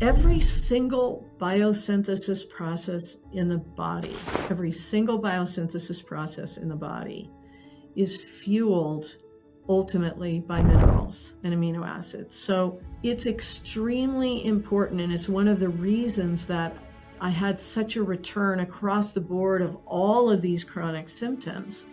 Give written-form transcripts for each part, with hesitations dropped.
Every single biosynthesis process in the body, every single biosynthesis process in the body is fueled ultimately by minerals and amino acids. So it's extremely important, and it's one of the reasons that I had such a return across the board of all of these chronic symptoms.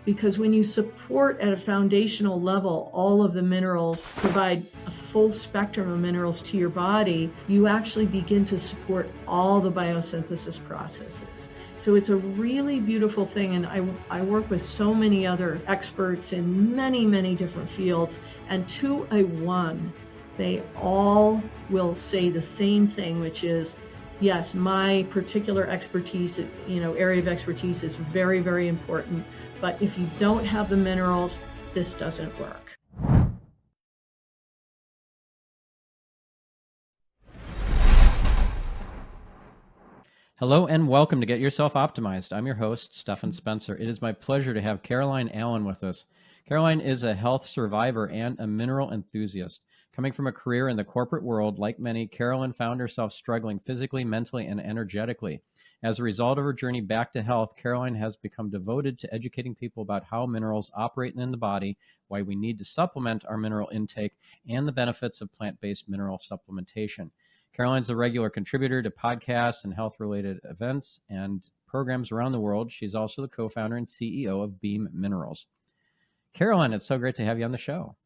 Because when you support at a foundational level, all of the minerals, provide a full spectrum of minerals to your body, you actually begin to support all the biosynthesis processes. So it's a really beautiful thing. And I work with so many other experts in many, many different fields. And to a one, they all will say the same thing, which is, yes, my particular expertise, area of expertise is very, very important. But if you don't have the minerals, this doesn't work. Hello and welcome to Get Yourself Optimized. I'm your host, Stephan Spencer. It is my pleasure to have Caroline Allen with us. Caroline is a health survivor and a mineral enthusiast. Coming from a career in the corporate world, like many, Caroline found herself struggling physically, mentally, and energetically. As a result of her journey back to health, Caroline has become devoted to educating people about how minerals operate in the body, why we need to supplement our mineral intake, and the benefits of plant-based mineral supplementation. Caroline's a regular contributor to podcasts and health-related events and programs around the world. She's also the co-founder and CEO of Beam Minerals. Caroline, it's so great to have you on the show.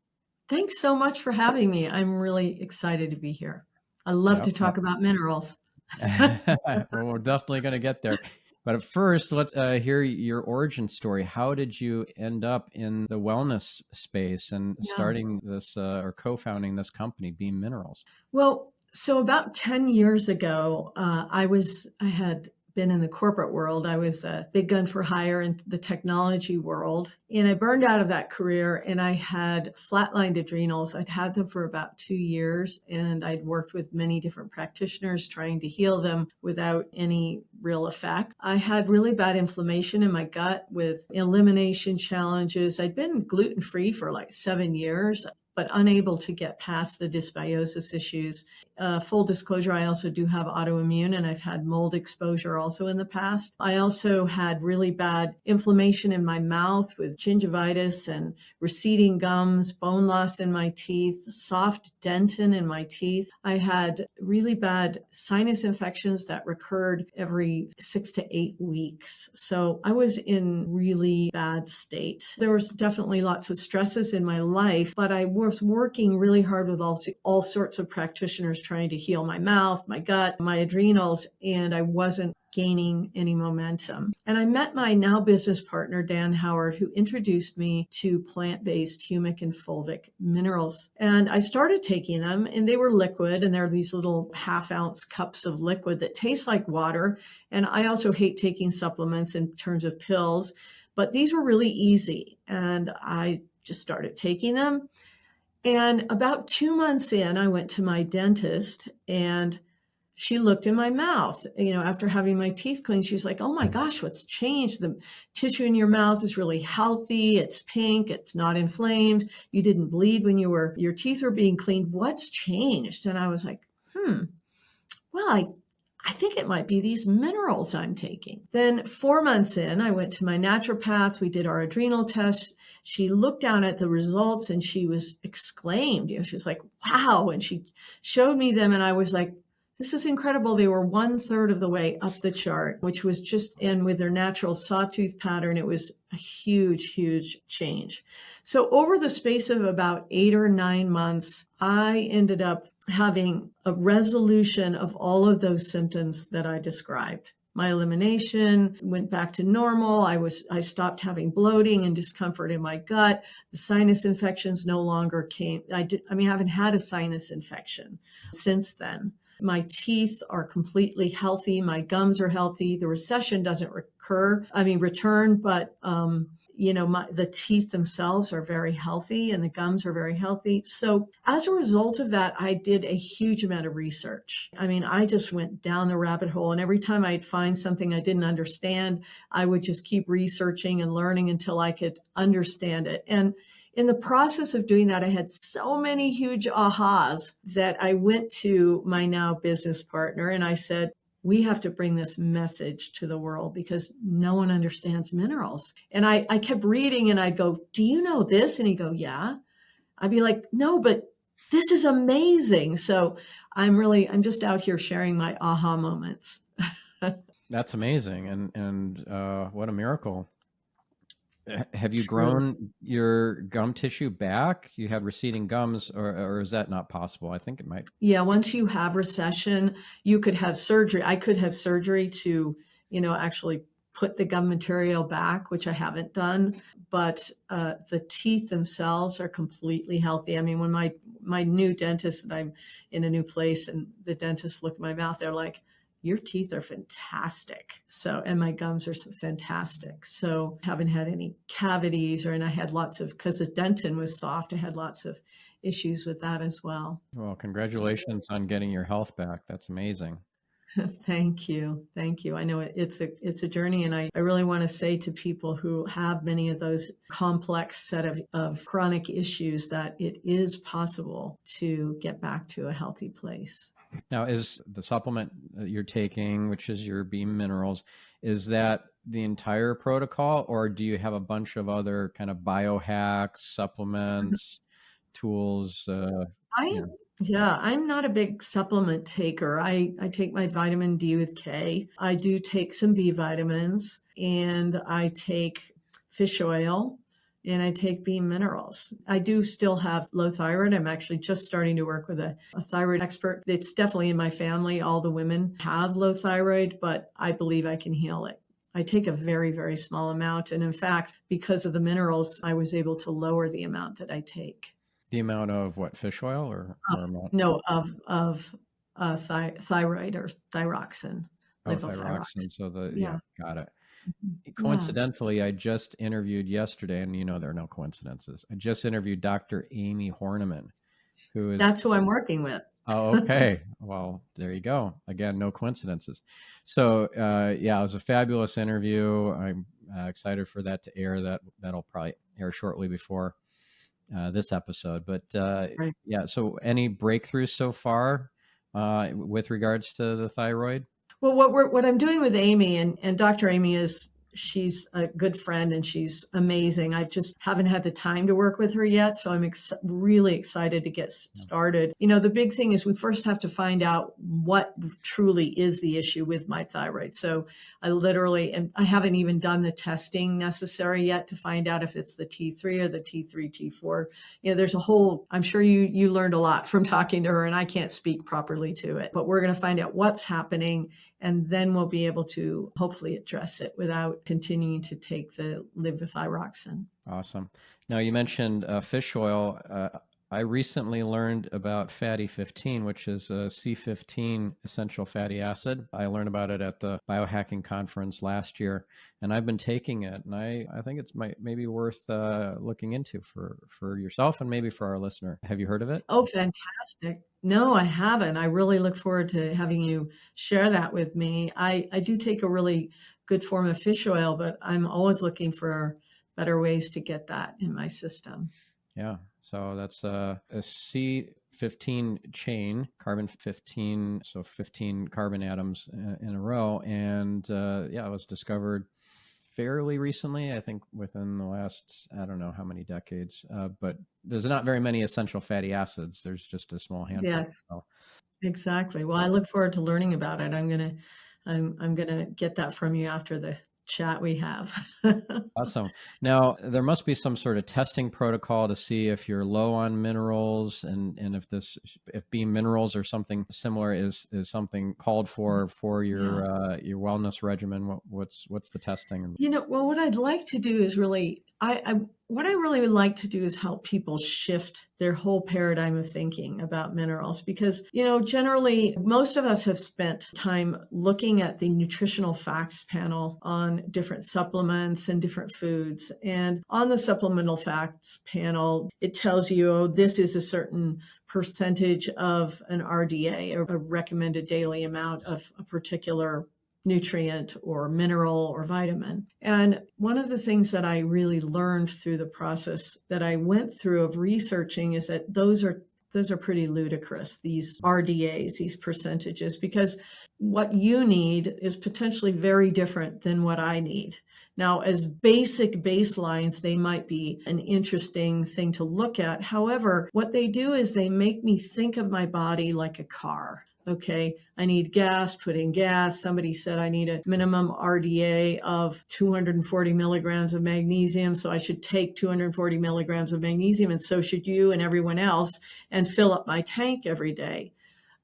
Thanks so much for having me. I'm really excited to be here. I love to talk about minerals. Well, we're definitely going to get there. But first, let's hear your origin story. How did you end up in the wellness space and starting this or co-founding this company, Beam Minerals? Well, so about 10 years ago, I had been in the corporate world. I was a big gun for hire in the technology world. And I burned out of that career and I had flatlined adrenals. I'd had them for about 2 years and I'd worked with many different practitioners trying to heal them without any real effect. I had really bad inflammation in my gut with elimination challenges. I'd been gluten-free for like 7 years, but unable to get past the dysbiosis issues. Full disclosure, I also do have autoimmune and I've had mold exposure also in the past. I also had really bad inflammation in my mouth with gingivitis and receding gums, bone loss in my teeth, soft dentin in my teeth. I had really bad sinus infections that recurred every 6 to 8 weeks. So I was in really bad state. There was definitely lots of stresses in my life, but I was working really hard with all sorts of practitioners trying to heal my mouth, my gut, my adrenals, and I wasn't gaining any momentum. And I met my now business partner, Dan Howard, who introduced me to plant-based Humic and Fulvic minerals. And I started taking them and they were liquid and they're these little half-ounce cups of liquid that taste like water. And I also hate taking supplements in terms of pills, but these were really easy. And I just started taking them. And about 2 months in, I went to my dentist and she looked in my mouth, after having my teeth cleaned. She's like, oh my gosh, what's changed? The tissue in your mouth is really healthy. It's pink. It's not inflamed. You didn't bleed when your teeth were being cleaned. What's changed? And I was like, well, I think it might be these minerals I'm taking. Then 4 months in, I went to my naturopath. We did our adrenal tests. She looked down at the results and she was exclaimed. She's like, wow. And she showed me them and I was like, this is incredible. They were 1/3 of the way up the chart, which was just in with their natural sawtooth pattern. It was a huge, huge change. So over the space of about 8 or 9 months, I ended up having a resolution of all of those symptoms that I described. My elimination went back to normal. I stopped having bloating and discomfort in my gut. The sinus infections no longer came. I haven't had a sinus infection since then. My teeth are completely healthy. My gums are healthy. The recession doesn't return, but the teeth themselves are very healthy and the gums are very healthy. So as a result of that, I did a huge amount of research. I just went down the rabbit hole, and every time I'd find something I didn't understand, I would just keep researching and learning until I could understand it. And in the process of doing that, I had so many huge ahas that I went to my now business partner and I said, we have to bring this message to the world because no one understands minerals. And I kept reading and I'd go, do you know this? And he'd go, yeah. I'd be like, no, but this is amazing. So I'm just out here sharing my aha moments. That's amazing. And what a miracle. Have you Truly. grown your gum tissue back? You had receding gums, or is that not possible? I think it might. Yeah, once you have recession, you could have surgery. I could have surgery to, actually put the gum material back, which I haven't done. But the teeth themselves are completely healthy. I mean, when my new dentist, and I'm in a new place, and the dentist looked at my mouth, they're like, your teeth are fantastic. So, and my gums are fantastic. So haven't had any cavities and I had because the dentin was soft, I had lots of issues with that as well. Well, congratulations on getting your health back. That's amazing. Thank you. Thank you. I know it's a journey. And I really want to say to people who have many of those complex set of chronic issues that it is possible to get back to a healthy place. Now, is the supplement that you're taking, which is your Beam Minerals, is that the entire protocol, or do you have a bunch of other kind of biohacks, supplements, tools? I'm not a big supplement taker. I take my vitamin D with K. I do take some B vitamins and I take fish oil and I take Beam Minerals. I do still have low thyroid. I'm actually just starting to work with a thyroid expert. It's definitely in my family. All the women have low thyroid, but I believe I can heal it. I take a very, very small amount. And in fact, because of the minerals, I was able to lower the amount that I take. The amount of what, fish oil or amount? No, of thyroid or thyroxine. Oh, thyroxine. So Yeah. Got it. Yeah. Coincidentally, I just interviewed yesterday, and there are no coincidences. I just interviewed Dr. Amy Horniman, who is. That's who I'm working with. Oh, okay. Well, there you go. Again, no coincidences. So, it was a fabulous interview. I'm excited for that to air. That'll probably air shortly before this episode. But Right. So any breakthroughs so far with regards to the thyroid? Well, what I'm doing with Amy and Dr. Amy she's a good friend and she's amazing. I just haven't had the time to work with her yet. So I'm really excited to get started. The big thing is we first have to find out what truly is the issue with my thyroid. So and I haven't even done the testing necessary yet to find out if it's the T3 or the T3, T4. There's I'm sure you learned a lot from talking to her and I can't speak properly to it, but we're going to find out what's happening and then we'll be able to hopefully address it without continuing to take the levothyroxine. Awesome. Now you mentioned fish oil. I recently learned about fatty 15, which is a C15 essential fatty acid. I learned about it at the biohacking conference last year, and I've been taking it. And I think it's maybe worth looking into for yourself and maybe for our listener. Have you heard of it? Oh, fantastic. No, I haven't. I really look forward to having you share that with me. I do take a really good form of fish oil, but I'm always looking for better ways to get that in my system. Yeah. So that's a C15 chain, carbon 15, so 15 carbon atoms in a row. And it was discovered fairly recently, I think within the last, I don't know how many decades, but there's not very many essential fatty acids. There's just a small handful. Yes, exactly. Well, I look forward to learning about it. I'm gonna get that from you after the chat we have. Awesome. Now, there must be some sort of testing protocol to see if you're low on minerals and if Beam Minerals or something similar is something called for your wellness regimen. What's the testing? Well, what I'd like to do is what I really would like to do is help people shift their whole paradigm of thinking about minerals because, generally most of us have spent time looking at the nutritional facts panel on different supplements and different foods. And on the supplemental facts panel, it tells you, oh, this is a certain percentage of an RDA, or a recommended daily amount of a particular nutrient or mineral or vitamin. And one of the things that I really learned through the process that I went through of researching is that those are pretty ludicrous, these RDAs, these percentages, because what you need is potentially very different than what I need. Now, as basic baselines, they might be an interesting thing to look at. However, what they do is they make me think of my body like a car. Okay, I need gas, put in gas. Somebody said I need a minimum RDA of 240 milligrams of magnesium. So I should take 240 milligrams of magnesium, and so should you and everyone else, and fill up my tank every day.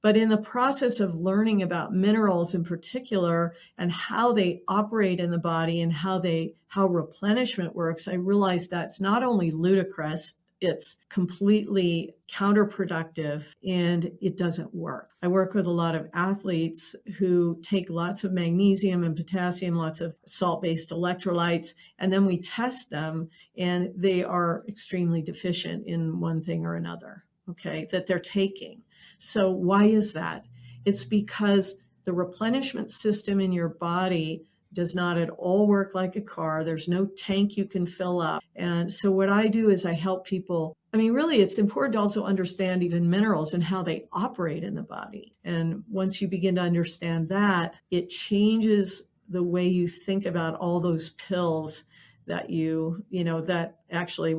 But in the process of learning about minerals in particular and how they operate in the body and how replenishment works, I realized that's not only ludicrous, it's completely counterproductive and it doesn't work. I work with a lot of athletes who take lots of magnesium and potassium, lots of salt-based electrolytes, and then we test them and they are extremely deficient in one thing or another, okay, that they're taking. So why is that? It's because the replenishment system in your body does not at all work like a car. There's no tank you can fill up. And so what I do is I help people. I mean, really, it's important to also understand even minerals and how they operate in the body. And once you begin to understand that, it changes the way you think about all those pills that that actually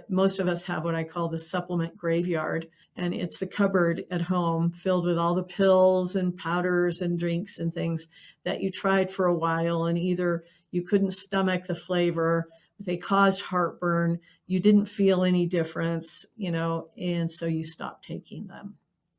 most of us have what I call the supplement graveyard. And it's the cupboard at home filled with all the pills and powders and drinks and things that you tried for a while. And either you couldn't stomach the flavor, they caused heartburn, you didn't feel any difference, and so you stopped taking them.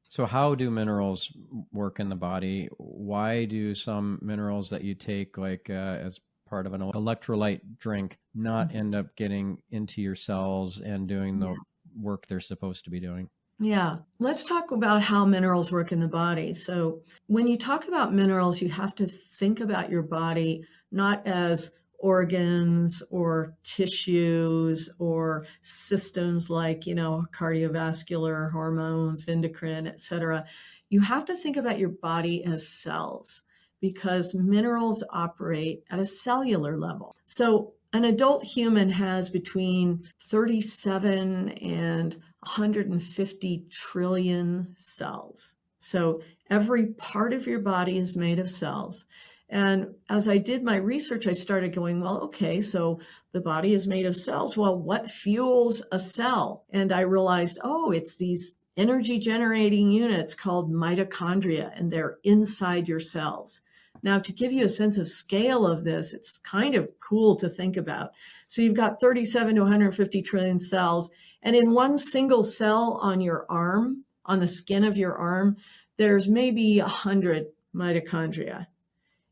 So how do minerals work in the body? Why do some minerals that you take as part of an electrolyte drink not end up getting into your cells and doing the work they're supposed to be doing? Yeah. Let's talk about how minerals work in the body. So when you talk about minerals, you have to think about your body not as organs or tissues or systems like, cardiovascular, hormones, endocrine, et cetera. You have to think about your body as cells, because minerals operate at a cellular level. So an adult human has between 37 and 150 trillion cells. So every part of your body is made of cells. And as I did my research, I started going, well, okay, so the body is made of cells. Well, what fuels a cell? And I realized, it's these energy generating units called mitochondria, and they're inside your cells. Now, to give you a sense of scale of this, it's kind of cool to think about. So you've got 37 to 150 trillion cells, and in one single cell on your arm, on the skin of your arm, there's maybe 100 mitochondria.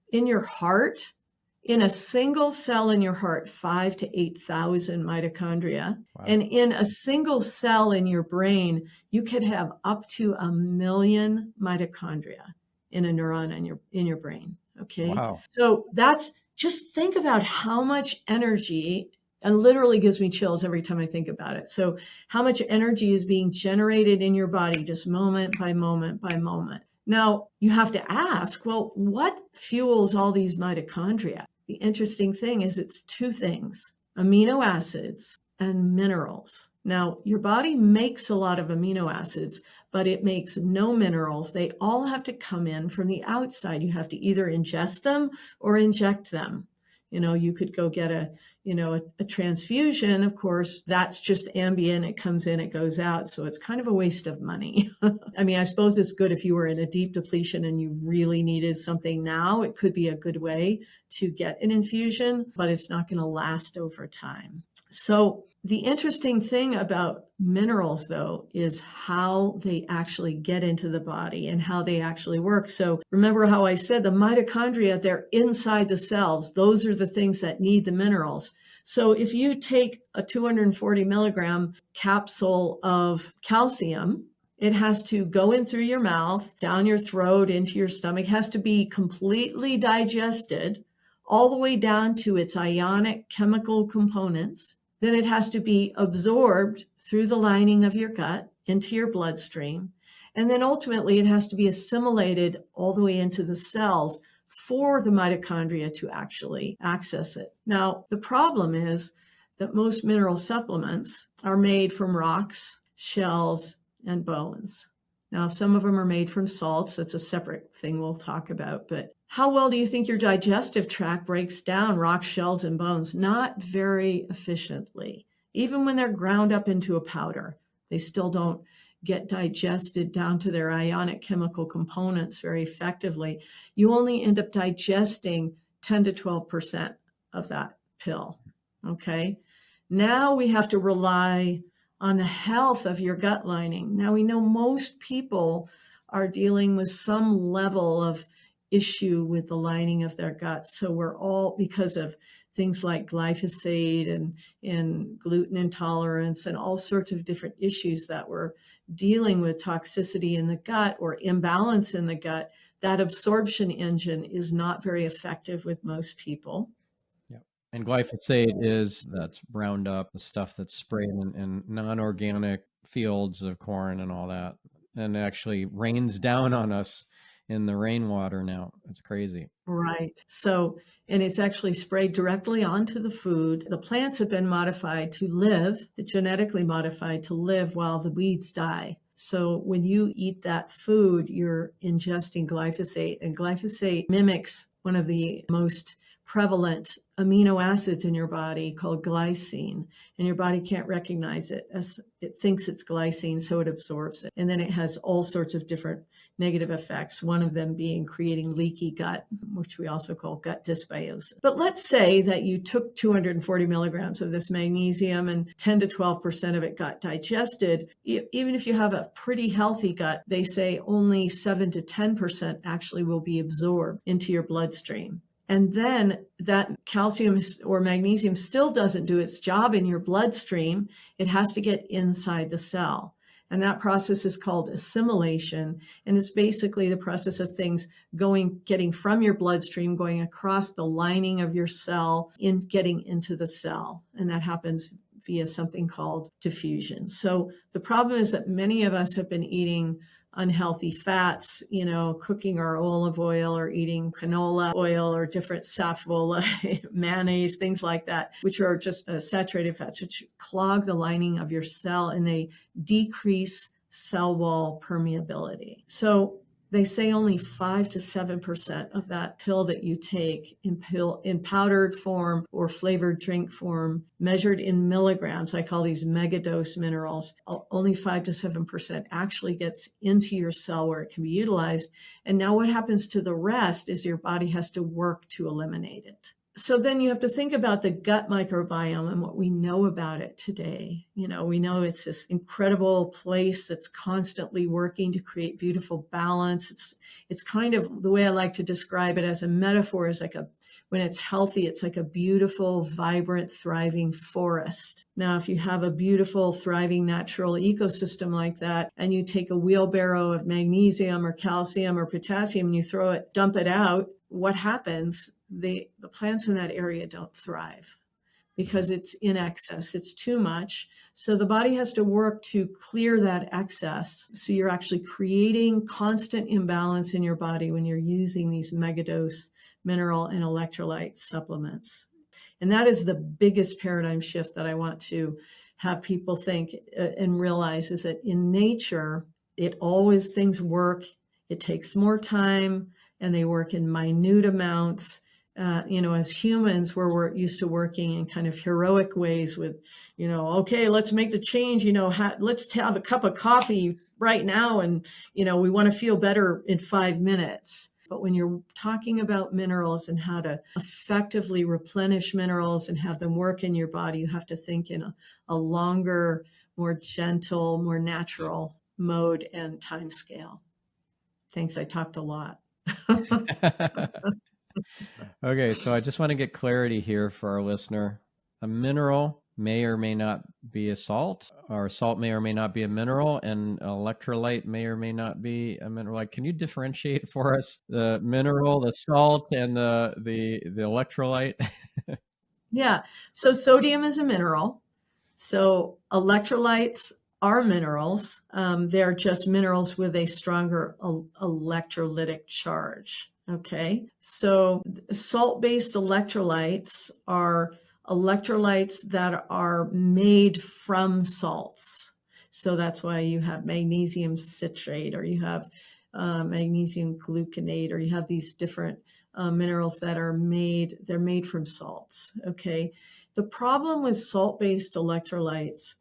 In your heart, in a single cell in your heart, 5,000 to 8,000 mitochondria. Wow. And in a single cell in your brain, you could have up to 1 million mitochondria in a neuron in your brain. Okay. Wow. So just think about how much energy, and literally gives me chills every time I think about it. So how much energy is being generated in your body just moment by moment by moment. Now you have to ask, well, what fuels all these mitochondria? The interesting thing is it's two things: amino acids and minerals. Now, your body makes a lot of amino acids, but it makes no minerals. They all have to come in from the outside. You have to either ingest them or inject them. You could go get a transfusion. Of course, that's just ambient. It comes in, it goes out. So it's kind of a waste of money. I mean, I suppose it's good if you were in a deep depletion and you really needed something now. It could be a good way to get an infusion, but it's not going to last over time. So the interesting thing about minerals, though, is how they actually get into the body and how they actually work. So remember how I said the mitochondria, they're inside the cells. Those are the things that need the minerals. So if you take a 240 milligram capsule of calcium, it has to go in through your mouth, down your throat, into your stomach. It has to be completely digested all the way down to its ionic chemical components. Then it has to be absorbed through the lining of your gut into your bloodstream. And then ultimately it has to be assimilated all the way into the cells for the mitochondria to actually access it. Now, the problem is that most mineral supplements are made from rocks, shells, and bones. Now, some of them are made from salts. That's a separate thing we'll talk about. But how well do you think your digestive tract breaks down rocks, shells, and bones? Not very efficiently. Even when they're ground up into a powder, they still don't get digested down to their ionic chemical components very effectively. You only end up digesting 10 to 12% of that pill. Okay. Now we have to rely on the health of your gut lining. Now we know most people are dealing with some level of issue with the lining of their guts. So we're all, because of things like glyphosate and gluten intolerance and all sorts of different issues that we're dealing with, toxicity in the gut or imbalance in the gut, that absorption engine is not very effective with most people. And glyphosate that's Roundup, the stuff that's sprayed in non-organic fields of corn and all that, and it actually rains down on us in the rainwater now. It's crazy. Right. So, and it's actually sprayed directly onto the food. The plants have been modified to live, genetically modified to live while the weeds die. So when you eat that food, you're ingesting glyphosate, and glyphosate mimics one of the most prevalent amino acids in your body called glycine, and your body can't recognize it as it thinks it's glycine, so it absorbs it. And then it has all sorts of different negative effects, one of them being creating leaky gut, which we also call gut dysbiosis. But let's say that you took 240 milligrams of this magnesium and 10 to 12% of it got digested. Even if you have a pretty healthy gut, they say only 7 to 10% actually will be absorbed into your bloodstream. And then that calcium or magnesium still doesn't do its job in your bloodstream. It has to get inside the cell. And that process is called assimilation. And it's basically the process of things getting from your bloodstream, going across the lining of your cell, getting into the cell. And that happens via something called diffusion. So the problem is that many of us have been eating unhealthy fats, cooking our olive oil or eating canola oil or different saffrola, mayonnaise, things like that, which are just saturated fats, which clog the lining of your cell and they decrease cell wall permeability. So they say only 5 to 7% of that pill that you take in powdered form or flavored drink form, measured in milligrams, I call these megadose minerals, only 5 to 7% actually gets into your cell where it can be utilized. And now what happens to the rest is your body has to work to eliminate it. So then you have to think about the gut microbiome and what we know about it today. We know it's this incredible place that's constantly working to create beautiful balance. It's kind of the way I like to describe it as a metaphor is when it's healthy, it's like a beautiful, vibrant, thriving forest. Now, if you have a beautiful, thriving natural ecosystem like that, and you take a wheelbarrow of magnesium or calcium or potassium and you dump it out, what happens? The plants in that area don't thrive because it's in excess. It's too much. So the body has to work to clear that excess. So you're actually creating constant imbalance in your body when you're using these megadose mineral and electrolyte supplements. And that is the biggest paradigm shift that I want to have people think and realize is that in nature, things work. It takes more time and they work in minute amounts. As humans, we're used to working in kind of heroic ways with, okay, let's make the change, let's have a cup of coffee right now. And, we want to feel better in 5 minutes. But when you're talking about minerals and how to effectively replenish minerals and have them work in your body, you have to think in a longer, more gentle, more natural mode and time scale. Thanks. I talked a lot. Okay, so I just want to get clarity here for our listener. A mineral may or may not be a salt, or salt may or may not be a mineral, and electrolyte may or may not be a mineral. Can you differentiate for us the mineral, the salt, and the electrolyte? Yeah, so sodium is a mineral. So electrolytes are minerals. They're just minerals with a stronger electrolytic charge. Okay, so salt-based electrolytes are electrolytes that are made from salts. So that's why you have magnesium citrate, or you have magnesium gluconate, or you have these different minerals that are they're made from salts. Okay, the problem with salt-based electrolytes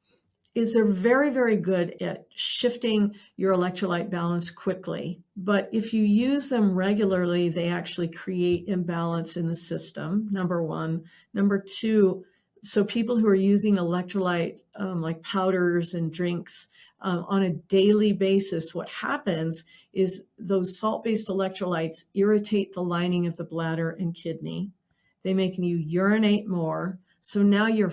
is they're very, very good at shifting your electrolyte balance quickly. But if you use them regularly, they actually create imbalance in the system, number one. Number two, so people who are using electrolyte like powders and drinks on a daily basis, what happens is those salt-based electrolytes irritate the lining of the bladder and kidney. They make you urinate more. So now you're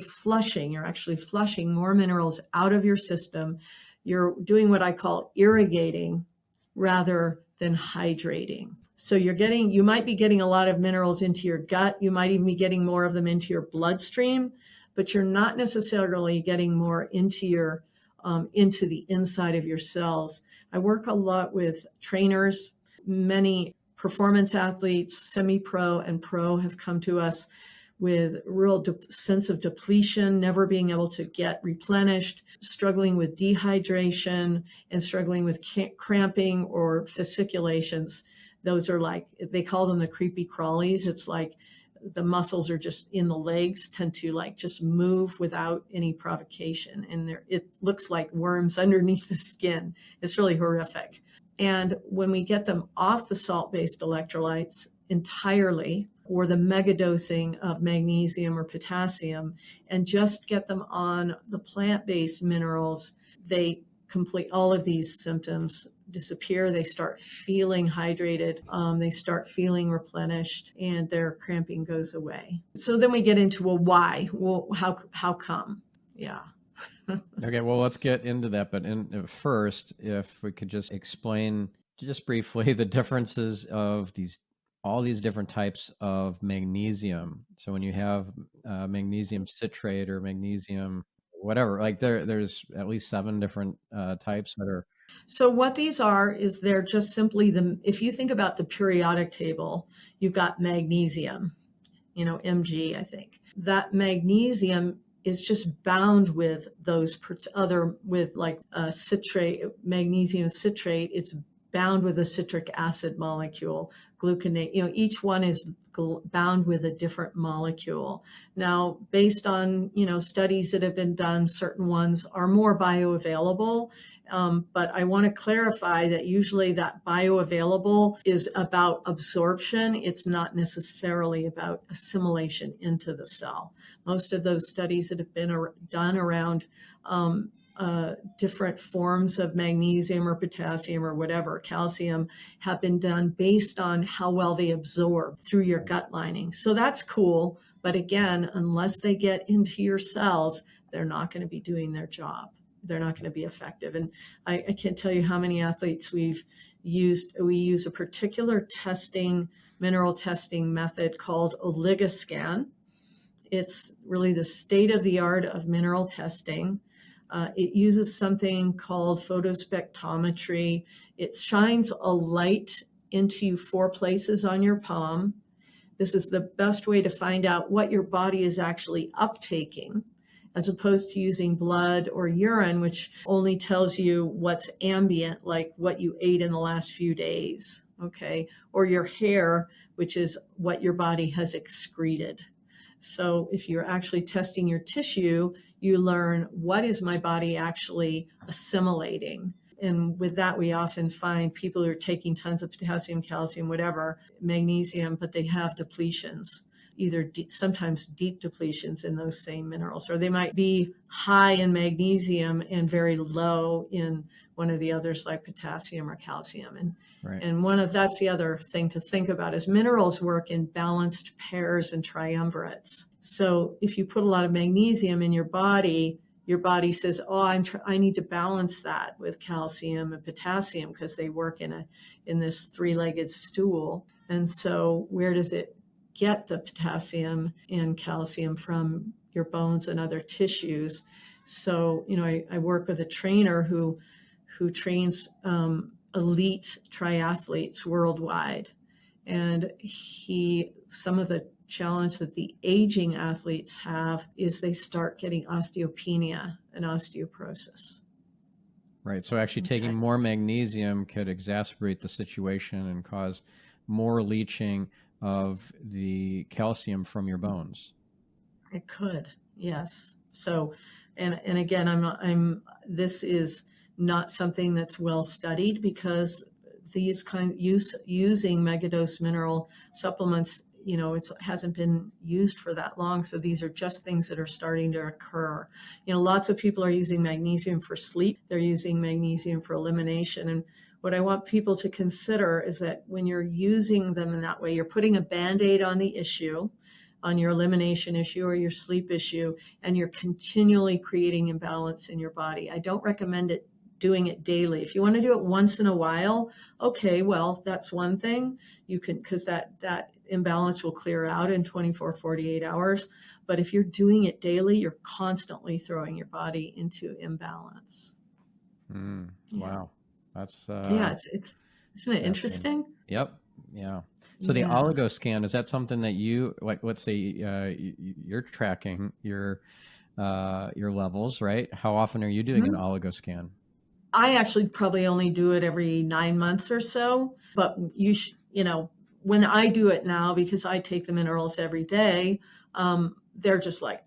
actually flushing more minerals out of your system. You're doing what I call irrigating rather than hydrating. So you might be getting a lot of minerals into your gut. You might even be getting more of them into your bloodstream, but you're not necessarily getting more into the inside of your cells. I work a lot with trainers. Many performance athletes, semi-pro and pro, have come to us with real sense of depletion, never being able to get replenished, struggling with dehydration, and struggling with cramping or fasciculations. Those are they call them the creepy crawlies. It's like the muscles are just in the legs tend to just move without any provocation. And it looks like worms underneath the skin. It's really horrific. And when we get them off the salt-based electrolytes entirely, or the megadosing of magnesium or potassium, and just get them on the plant-based minerals, they complete all of these symptoms disappear. They start feeling hydrated. They start feeling replenished, and their cramping goes away. So then we get into a why. Well, how come? Yeah. Okay, well, let's get into that. But first, if we could just explain just briefly the differences of all these different types of magnesium. So when you have magnesium citrate or magnesium, whatever, there's at least 7 different types that are. So what these are is they're just simply if you think about the periodic table, you've got magnesium, Mg, I think. That magnesium is just bound with those citrate, magnesium citrate. It's bound with a citric acid molecule, gluconate. Each one is bound with a different molecule. Now, based on studies that have been done, certain ones are more bioavailable. But I want to clarify that usually that bioavailable is about absorption. It's not necessarily about assimilation into the cell. Most of those studies that have been done around different forms of magnesium or potassium or whatever, calcium, have been done based on how well they absorb through your gut lining. So that's cool. But again, unless they get into your cells, they're not going to be doing their job. They're not going to be effective. And I can't tell you how many athletes we use a particular mineral testing method called Oligoscan. It's really the state of the art of mineral testing. It uses something called photospectrometry. It shines a light into 4 places on your palm. This is the best way to find out what your body is actually uptaking, as opposed to using blood or urine, which only tells you what's ambient, like what you ate in the last few days, okay? Or your hair, which is what your body has excreted. So if you're actually testing your tissue, you learn, what is my body actually assimilating? And with that, we often find people who are taking tons of potassium, calcium, whatever, magnesium, but they have depletions, sometimes deep depletions in those same minerals, or they might be high in magnesium and very low in one of the others like potassium or calcium. And Right. And that's the other thing to think about is minerals work in balanced pairs and triumvirates. So if you put a lot of magnesium in your body says, oh, I need to balance that with calcium and potassium because they work in this 3-legged stool. And so where does it get the potassium and calcium? From your bones and other tissues. So, I work with a trainer who trains elite triathletes worldwide. And some of the challenge that the aging athletes have is they start getting osteopenia and osteoporosis. Right. So actually taking more magnesium could exacerbate the situation and cause more leaching of the calcium from your bones. It could, yes. So, and again, this is not something that's well studied, because these using megadose mineral supplements, it hasn't been used for that long. So these are just things that are starting to occur. Lots of people are using magnesium for sleep. They're using magnesium for elimination. And what I want people to consider is that when you're using them in that way, you're putting a Band-Aid on the issue, on your elimination issue or your sleep issue, and you're continually creating imbalance in your body. I don't recommend doing it daily. If you want to do it once in a while, okay, well, that's one thing. You can, because that imbalance will clear out in 24, 48 hours. But if you're doing it daily, you're constantly throwing your body into imbalance. Yeah. Wow. That's isn't it interesting? Yep. Yeah. So the oligo scan, is that something that you, like, let's say you're tracking your levels, right? How often are you doing an oligo scan? I actually probably only do it every 9 months or so, but when I do it now, because I take the minerals every day, they're just like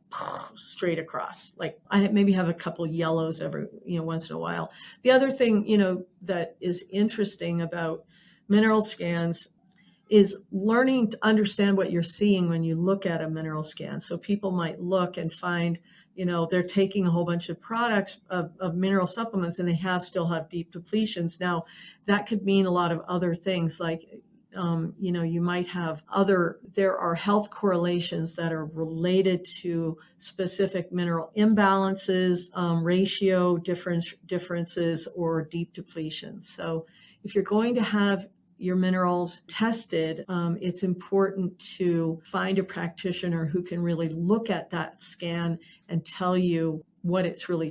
straight across. Like I maybe have a couple yellows every, once in a while. The other thing, that is interesting about mineral scans is learning to understand what you're seeing when you look at a mineral scan. So people might look and find, they're taking a whole bunch of products of mineral supplements, and they still have deep depletions. Now, that could mean a lot of other things, like, you might have there are health correlations that are related to specific mineral imbalances, ratio differences, or deep depletions. So if you're going to have your minerals tested, it's important to find a practitioner who can really look at that scan and tell you what it's really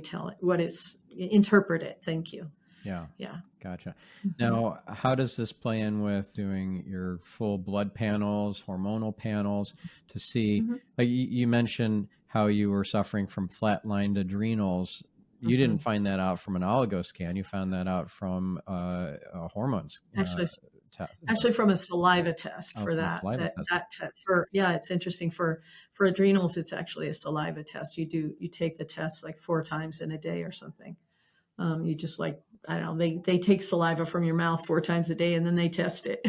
interpret it. Thank you. Yeah. Yeah. Gotcha. Now, how does this play in with doing your full blood panels, hormonal panels, to see, like you mentioned how you were suffering from flatlined adrenals. You didn't find that out from an oligo scan. You found that out from hormones. Actually, from a saliva test for that. It's interesting for adrenals. It's actually a saliva test. You take the test like 4 times in a day or something. You just I don't know, they take saliva from your mouth 4 times a day, and then they test it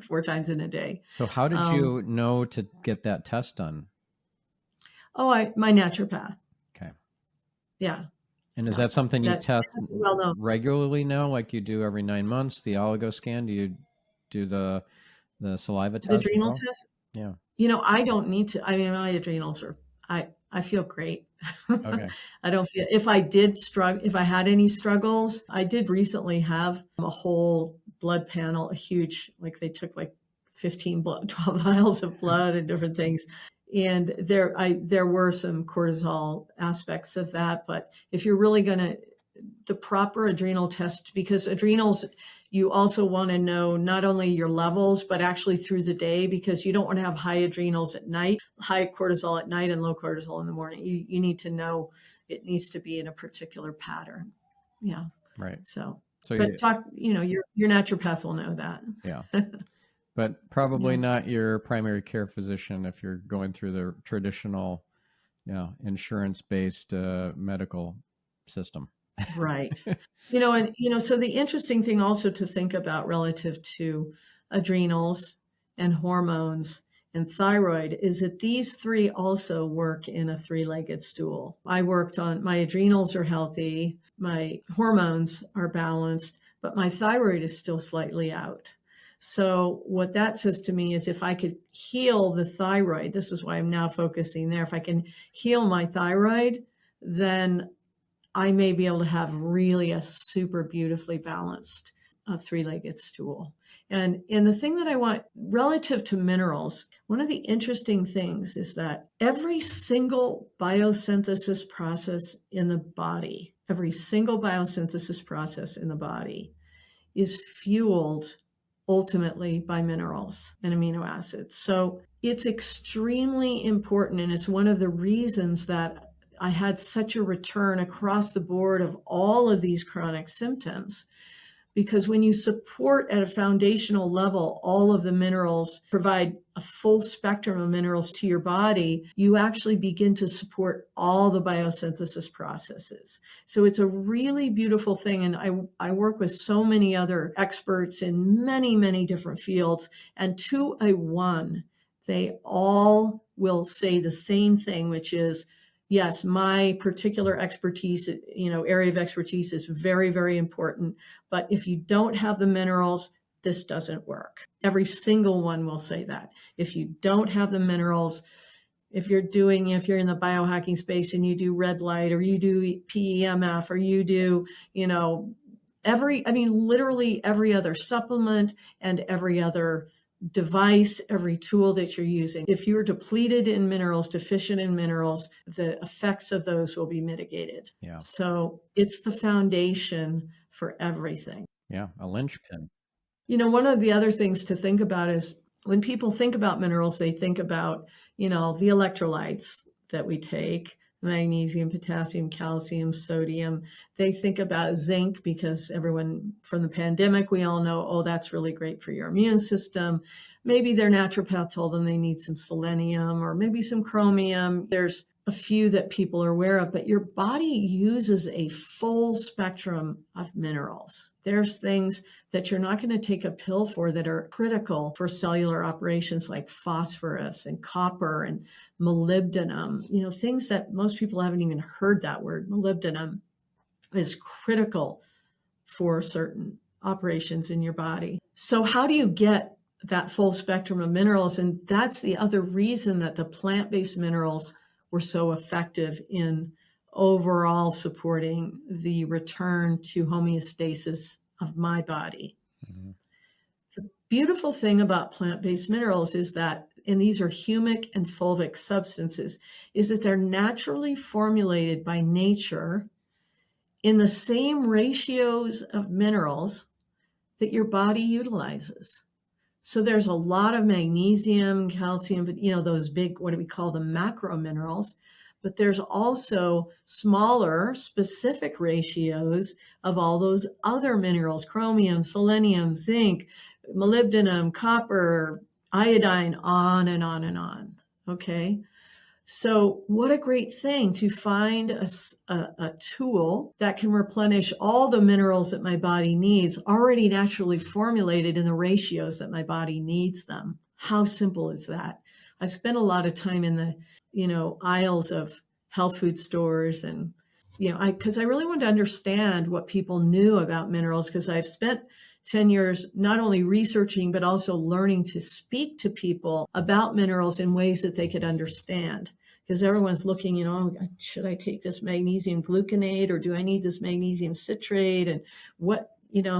4 times in a day. So how did you know to get that test done? My naturopath. Okay. Yeah. And is that something you test regularly now, like you do every 9 months, the oligo scan? Do you do the saliva test? The adrenal test? Yeah. I don't need to. I mean, my adrenals I feel great. Okay. I don't feel, if I had any struggles, I did recently have a whole blood panel, a huge, like they took like 12 vials of blood and different things. And there were some cortisol aspects of that. But if you're really the proper adrenal test, because adrenals, you also want to know not only your levels, but actually through the day, because you don't want to have high adrenals at night, high cortisol at night and low cortisol in the morning. You need to know it needs to be in a particular pattern. Yeah. Right. So but your naturopath will know that. Yeah. But probably not your primary care physician if you're going through the traditional, insurance-based medical system. Right. So the interesting thing also to think about relative to adrenals and hormones and thyroid is that these 3 also work in a 3-legged stool. I worked on my adrenals are healthy, my hormones are balanced, but my thyroid is still slightly out. So what that says to me is if I could heal the thyroid, this is why I'm now focusing there. If I can heal my thyroid, then I may be able to have really a super beautifully balanced 3-legged stool. And the thing that I want relative to minerals, one of the interesting things is that every single biosynthesis process in the body, is fueled ultimately by minerals and amino acids. So it's extremely important, and it's one of the reasons that I had such a return across the board of all of these chronic symptoms. Because when you support at a foundational level, all of the minerals, provide a full spectrum of minerals to your body, you actually begin to support all the biosynthesis processes. So it's a really beautiful thing. And I work with so many other experts in many, many different fields. And to a one, they all will say the same thing, which is, yes, my particular expertise, area of expertise is very, very important. But if you don't have the minerals, this doesn't work. Every single one will say that. If you don't have the minerals, if you're in the biohacking space and you do red light or you do PEMF or you do, literally every other supplement and every other device, every tool that you're using. If you're depleted in minerals, deficient in minerals, the effects of those will be mitigated. Yeah. So it's the foundation for everything. Yeah, a linchpin. One of the other things to think about is when people think about minerals, they think about, the electrolytes that we take, magnesium, potassium, calcium, sodium. They think about zinc because everyone from the pandemic, we all know, oh, that's really great for your immune system. Maybe their naturopath told them they need some selenium or maybe some chromium. There's a few that people are aware of, but your body uses a full spectrum of minerals. There's things that you're not going to take a pill for that are critical for cellular operations like phosphorus and copper and molybdenum, things that most people haven't even heard that word. Molybdenum is critical for certain operations in your body. So how do you get that full spectrum of minerals? And that's the other reason that the plant-based minerals were so effective in overall supporting the return to homeostasis of my body. Mm-hmm. The beautiful thing about plant-based minerals is that, and these are humic and fulvic substances, is that they're naturally formulated by nature in the same ratios of minerals that your body utilizes. So there's a lot of magnesium, calcium, those big, what do we call them, macro minerals, but there's also smaller specific ratios of all those other minerals, chromium, selenium, zinc, molybdenum, copper, iodine, on and on and on. Okay. So what a great thing to find a tool that can replenish all the minerals that my body needs, already naturally formulated in the ratios that my body needs them. How simple is that? I've spent a lot of time in the, aisles of health food stores and, because I really wanted to understand what people knew about minerals, because I've spent 10 years not only researching, but also learning to speak to people about minerals in ways that they could understand. Because everyone's looking, should I take this magnesium gluconate or do I need this magnesium citrate? And what,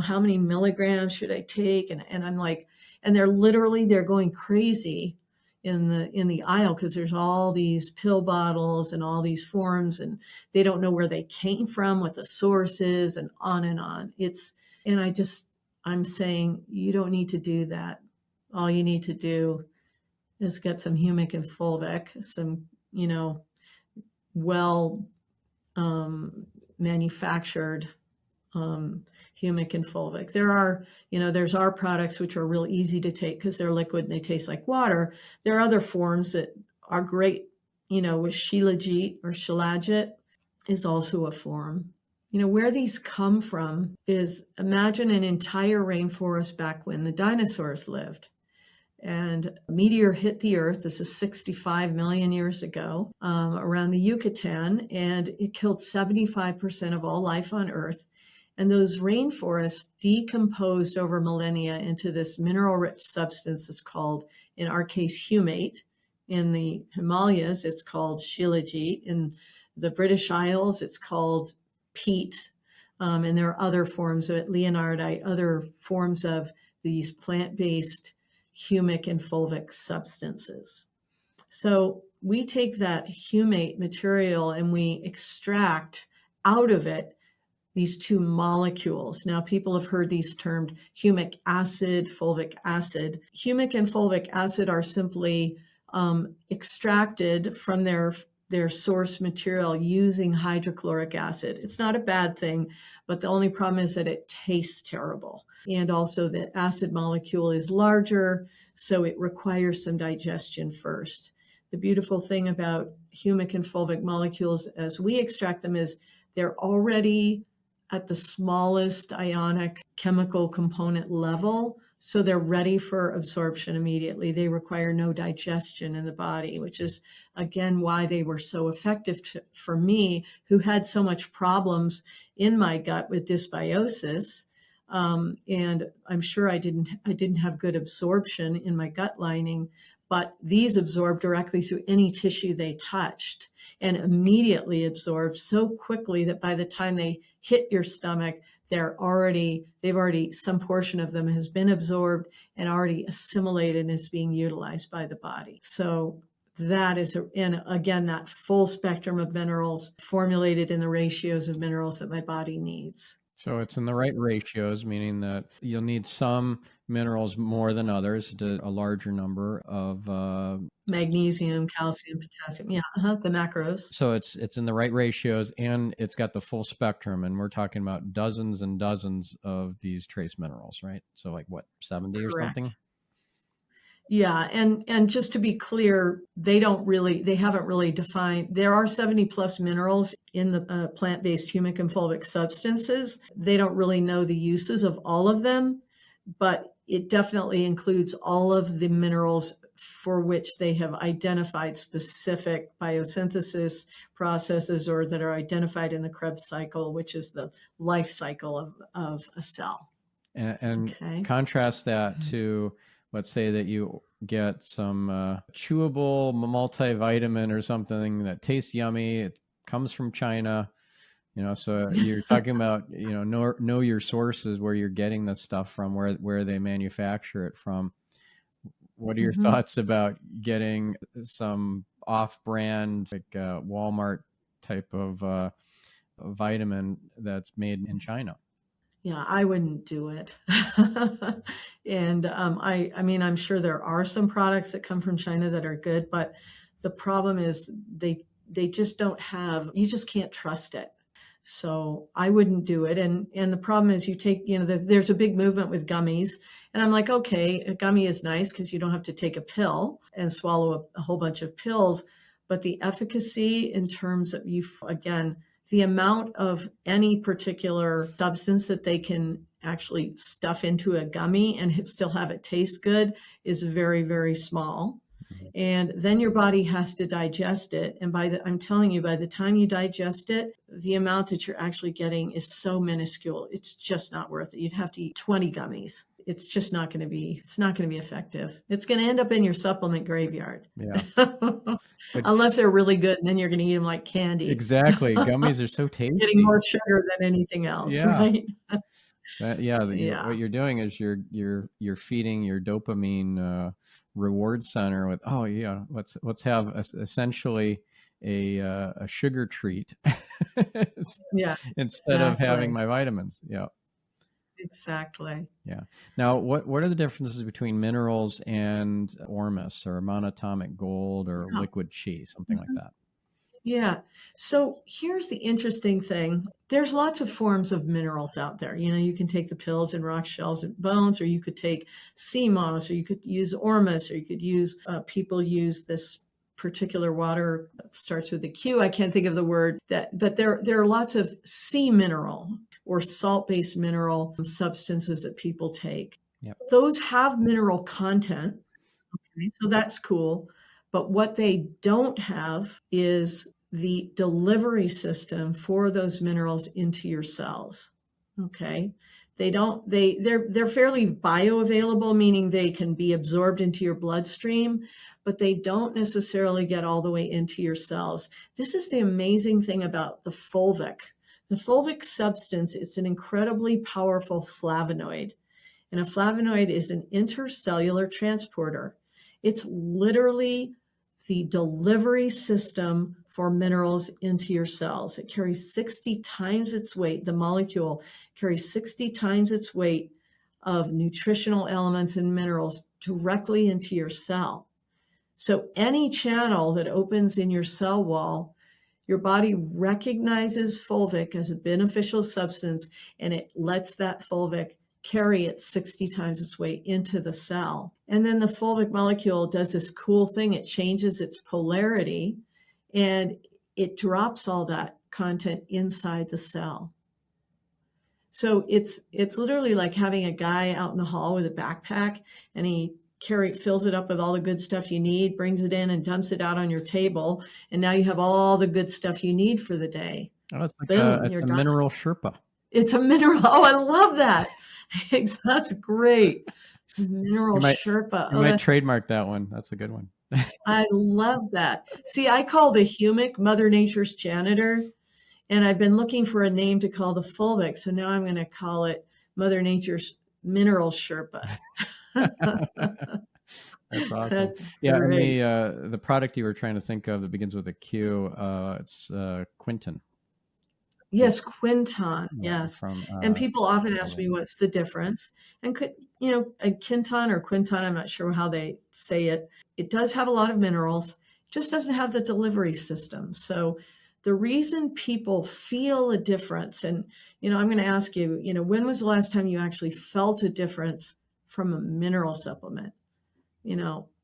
how many milligrams should I take? And I'm like, and they're going crazy in the aisle because there's all these pill bottles and all these forms and they don't know where they came from, what the source is, and on and on. I'm saying you don't need to do that. All you need to do is get some humic and fulvic, some, well manufactured humic and fulvic. There's our products, which are real easy to take because they're liquid and they taste like water. There are other forms that are great, with shilajit or shilajit is also a form. Where these come from is, imagine an entire rainforest back when the dinosaurs lived. And a meteor hit the Earth, this is 65 million years ago, around the Yucatan, and it killed 75% of all life on Earth. And those rainforests decomposed over millennia into this mineral-rich substance that's called, in our case, humate. In the Himalayas, it's called shilajit. In the British Isles, it's called peat. And there are other forms of it, leonardite, other forms of these plant-based humic and fulvic substances. So we take that humate material and we extract out of it these two molecules. Now, people have heard these termed humic acid, fulvic acid. Humic and fulvic acid are simply extracted from their source material using hydrochloric acid. It's not a bad thing, but the only problem is that it tastes terrible. And also the acid molecule is larger, so it requires some digestion first. The beautiful thing about humic and fulvic molecules as we extract them is they're already at the smallest ionic chemical component level, so they're ready for absorption immediately. They require no digestion in the body, which is, again, why they were so effective for me, who had so much problems in my gut with dysbiosis. And I'm sure I didn't have good absorption in my gut lining, but these absorbed directly through any tissue they touched and immediately absorbed so quickly that by the time they hit your stomach, they've already, some portion of them has been absorbed and already assimilated and is being utilized by the body. So that is, and again, that full spectrum of minerals formulated in the ratios of minerals that my body needs. So it's in the right ratios, meaning that you'll need some minerals more than others, a larger number of magnesium, calcium, potassium. Yeah, the macros. So it's in the right ratios, and it's got the full spectrum, and we're talking about dozens and dozens of these trace minerals, right? So like what, 70 Correct. or something? Yeah, and just to be clear, they haven't really defined. There are 70 plus minerals in the plant-based humic and fulvic substances. They don't really know the uses of all of them, but it definitely includes all of the minerals for which they have identified specific biosynthesis processes or that are identified in the Krebs cycle, which is the life cycle of a cell. And okay. Contrast that to, let's say that you get some chewable multivitamin or something that tastes yummy. It comes from China, so you're talking about, know your sources, where you're getting this stuff from, where they manufacture it from. What are your thoughts about getting some off-brand, like Walmart type of vitamin that's made in China? Yeah, I wouldn't do it. And I mean, I'm sure there are some products that come from China that are good, but the problem is they just don't have, you just can't trust it. So I wouldn't do it. And the problem is you take, there's a big movement with gummies. And I'm like, okay, a gummy is nice because you don't have to take a pill and swallow a whole bunch of pills. But the efficacy in terms of the amount of any particular substance that they can actually stuff into a gummy and still have it taste good is very, very small. And then your body has to digest it. And I'm telling you, by the time you digest it, the amount that you're actually getting is so minuscule. It's just not worth it. You'd have to eat 20 gummies. It's just not going to be effective. It's going to end up in your supplement graveyard. Yeah. Unless they're really good, and then you're going to eat them like candy. Exactly. Gummies are so tasty. Getting more sugar than anything else, right? What you're doing is you're feeding your dopamine reward center with, let's have essentially a sugar treat instead of having my vitamins. Yeah. Exactly. Yeah. Now, what are the differences between minerals and ormus or monatomic gold or liquid chi, something like that? Yeah. So here's the interesting thing. There's lots of forms of minerals out there. You can take the pills in rock shells and bones, or you could take sea moss, or you could use ormus, or you could use, people use this particular water, starts with a Q. I can't think of the word but there are lots of sea mineral or salt-based mineral substances that people take. Yep. Those have mineral content. Okay, so that's cool. But what they don't have is the delivery system for those minerals into your cells. Okay. They're fairly bioavailable, meaning they can be absorbed into your bloodstream, but they don't necessarily get all the way into your cells. This is the amazing thing about the fulvic. The fulvic substance is an incredibly powerful flavonoid. And a flavonoid is an intercellular transporter. It's literally the delivery system for minerals into your cells. It carries 60 times its weight. The molecule carries 60 times its weight of nutritional elements and minerals directly into your cell. So any channel that opens in your cell wall, your body recognizes fulvic as a beneficial substance, and it lets that fulvic carry it 60 times its weight into the cell. And then the fulvic molecule does this cool thing. It changes its polarity and it drops all that content inside the cell. So it's literally like having a guy out in the hall with a backpack, and he fills it up with all the good stuff you need, brings it in and dumps it out on your table. And now you have all the good stuff you need for the day. Oh, it's like Boom, it's you're a done. mineral Sherpa. It's a mineral. Oh, I love that. That's great. Mineral Sherpa. You might trademark that one. That's a good one. I love that. See, I call the Humic Mother Nature's janitor, and I've been looking for a name to call the fulvic. So now I'm going to call it Mother Nature's Mineral Sherpa. That's awesome. That's yeah, great. and the product you were trying to think of that begins with a Q, it's Quinton. Yes, Quinton. Yes. And people often ask me what's the difference. And a Quinton or Quinton, I'm not sure how they say it. It does have a lot of minerals, it just doesn't have the delivery system. So the reason people feel a difference, and I'm going to ask you, when was the last time you actually felt a difference from a mineral supplement?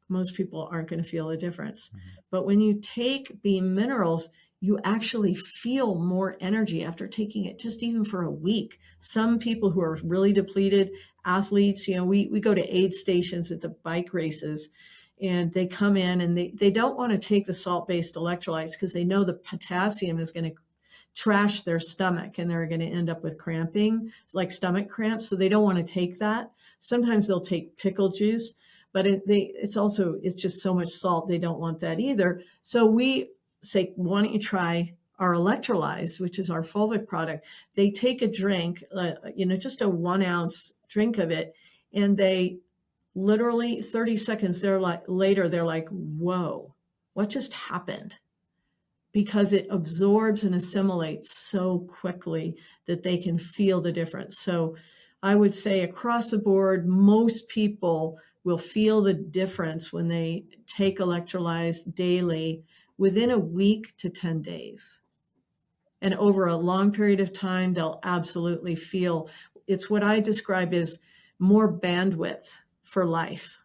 Most people aren't going to feel a difference. But when you take Beam Minerals, you actually feel more energy after taking it, just even for a week. Some people who are really depleted, athletes, we go to aid stations at the bike races, and they come in and they don't want to take the salt-based electrolytes because they know the potassium is going to trash their stomach and they're going to end up with cramping, like stomach cramps. So they don't want to take that. Sometimes they'll take pickle juice, but it's just so much salt. They don't want that either. So we say, why don't you try our Electrolytes, which is our fulvic product? They take a drink, just a 1 ounce drink of it, and they literally 30 seconds later, they're like, whoa, what just happened? Because it absorbs and assimilates so quickly that they can feel the difference. So I would say across the board, most people will feel the difference when they take Electrolytes daily within a week to 10 days. And over a long period of time, they'll absolutely feel, it's what I describe as more bandwidth for life.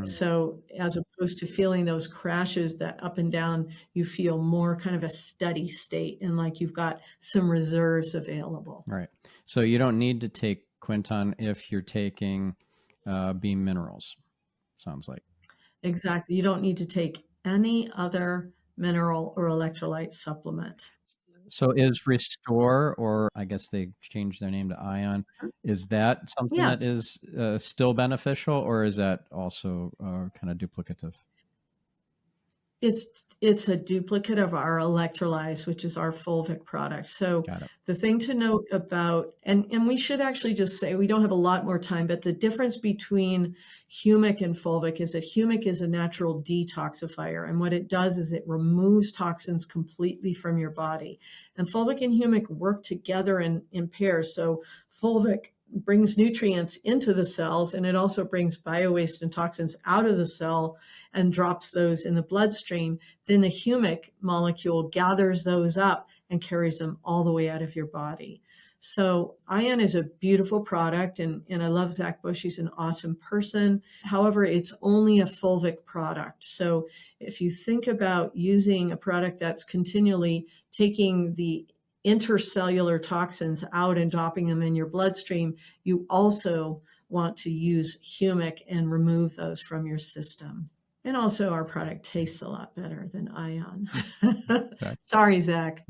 So as opposed to feeling those crashes that up and down, you feel more kind of a steady state and like you've got some reserves available. Right. So you don't need to take Quinton if you're taking Beam Minerals, sounds like. Exactly. You don't need to take any other mineral or electrolyte supplement. So is Restore, or I guess they changed their name to Ion, is that something that is still beneficial, or is that also kind of duplicative? It's a duplicate of our Electrolytes, which is our fulvic product. So the thing to note about, and we should actually just say, we don't have a lot more time, but the difference between Humic and fulvic is that Humic is a natural detoxifier. And what it does is it removes toxins completely from your body. And fulvic and Humic work together in pairs. So fulvic brings nutrients into the cells, and it also brings biowaste and toxins out of the cell and drops those in the bloodstream. Then the Humic molecule gathers those up and carries them all the way out of your body. So Ion is a beautiful product, and I love Zach Bush. He's an awesome person. However, it's only a fulvic product. So if you think about using a product that's continually taking the intercellular toxins out and dropping them in your bloodstream, you also want to use Humic and remove those from your system. And also our product tastes a lot better than Ion. Sorry, Zach.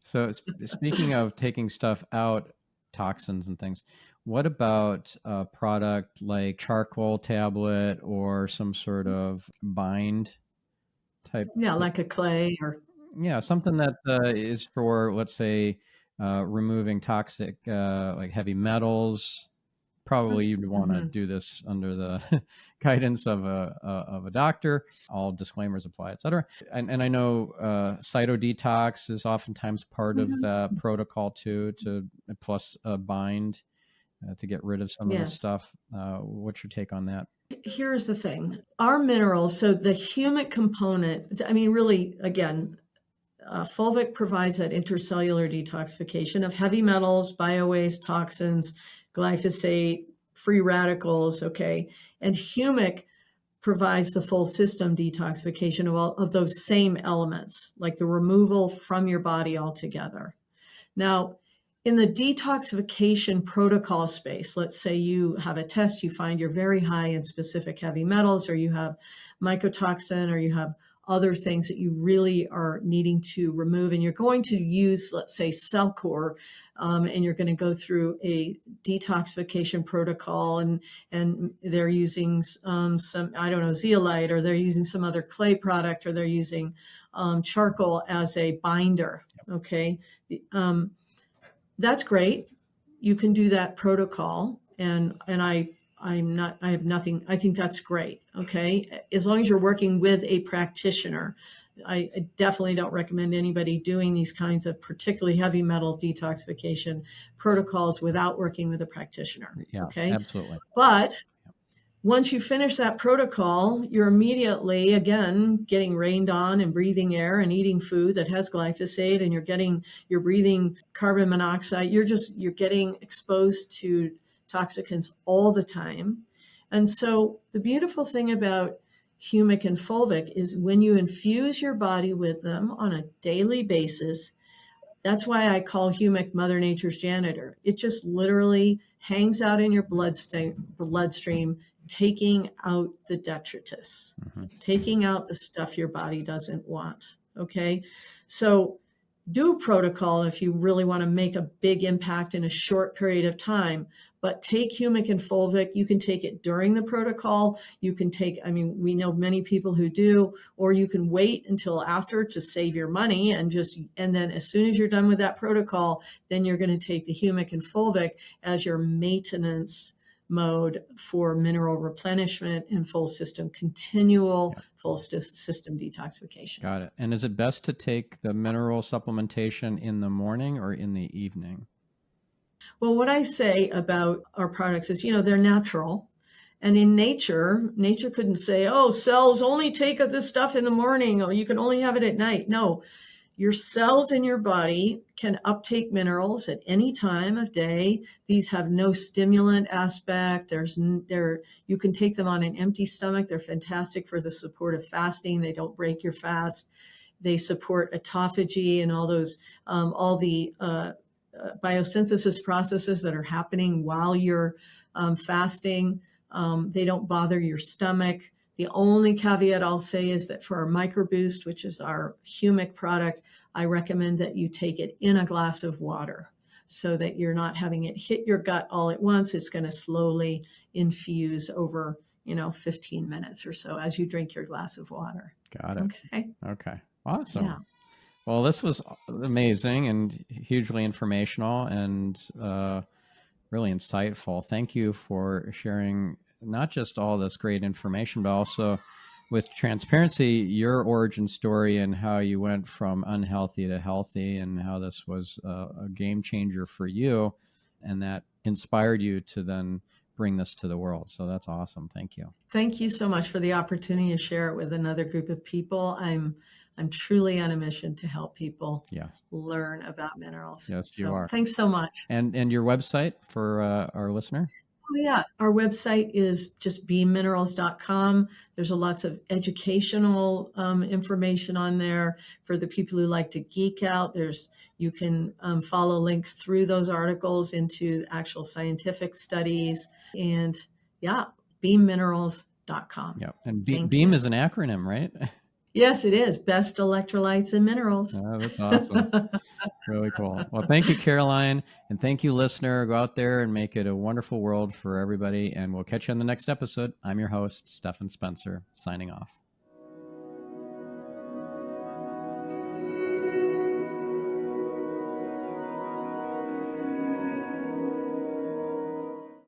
So speaking of taking stuff out, toxins and things, what about a product like charcoal tablet or some sort of bind type? Yeah, like a clay or... Yeah, something that is for, let's say, removing toxic, like heavy metals, Probably you'd want to Mm-hmm. do this under the guidance of a doctor. All disclaimers apply, etc. And I know cytodetox is oftentimes part of the protocol too, to plus a bind to get rid of some of the Yes. stuff. What's your take on that? Here's the thing. Our minerals, so the humic component, I mean, really, again, Fulvic provides that intercellular detoxification of heavy metals, biowaste, toxins, glyphosate, free radicals, okay? And Humic provides the full system detoxification of all of those same elements, like the removal from your body altogether. Now, in the detoxification protocol space, let's say you have a test, you find you're very high in specific heavy metals, or you have mycotoxin, or you have other things that you really are needing to remove, and you're going to use, let's say, Cellcore, and you're going to go through a detoxification protocol, and they're using some, I don't know, zeolite, or they're using some other clay product, or they're using charcoal as a binder, okay? That's great. You can do that protocol, and I have nothing. I think that's great. Okay, as long as you're working with a practitioner. I definitely don't recommend anybody doing these kinds of particularly heavy metal detoxification protocols without working with a practitioner. Yeah, okay, absolutely. But once you finish that protocol, you're immediately, again, getting rained on and breathing air and eating food that has glyphosate, and you're breathing carbon monoxide. You're getting exposed to toxicants all the time. And so the beautiful thing about Humic and Fulvic is when you infuse your body with them on a daily basis, that's why I call Humic Mother Nature's janitor. It just literally hangs out in your bloodstream, taking out the detritus, taking out the stuff your body doesn't want. Okay. So do a protocol if you really want to make a big impact in a short period of time. But take Humic and Fulvic. You can take it during the protocol. You can take, I mean, we know many people who do, or you can wait until after to save your money and then as soon as you're done with that protocol, then you're going to take the Humic and Fulvic as your maintenance mode for mineral replenishment and continual full system detoxification. Got it. And is it best to take the mineral supplementation in the morning or in the evening? Well, what I say about our products is, they're natural. And in nature couldn't say, oh, cells only take this stuff in the morning, or you can only have it at night. No, your cells in your body can uptake minerals at any time of day. These have no stimulant aspect. You can take them on an empty stomach. They're fantastic for the support of fasting. They don't break your fast. They support autophagy and all the biosynthesis processes that are happening while you're fasting. They don't bother your stomach. The only caveat I'll say is that for our MicroBoost, which is our Humic product, I recommend that you take it in a glass of water so that you're not having it hit your gut all at once. It's going to slowly infuse over, 15 minutes or so as you drink your glass of water. Got it. Okay. Awesome. Yeah. Well, this was amazing and hugely informational and really insightful. Thank you for sharing not just all this great information, but also with transparency, your origin story and how you went from unhealthy to healthy and how this was a game changer for you and that inspired you to then bring this to the world. So that's awesome. Thank you. Thank you so much for the opportunity to share it with another group of people. I'm truly on a mission to help people learn about minerals. Yes, you are. Thanks so much. And your website for our listener? Oh, yeah. Our website is just beamminerals.com. There's lots of educational information on there for the people who like to geek out. You can follow links through those articles into actual scientific studies. And beamminerals.com. Yeah. And BEAM is an acronym, right? Yes, it is. Best electrolytes and minerals. Oh, that's awesome. Really cool. Well, thank you, Caroline. And thank you, listener. Go out there and make it a wonderful world for everybody. And we'll catch you on the next episode. I'm your host, Stephan Spencer, signing off.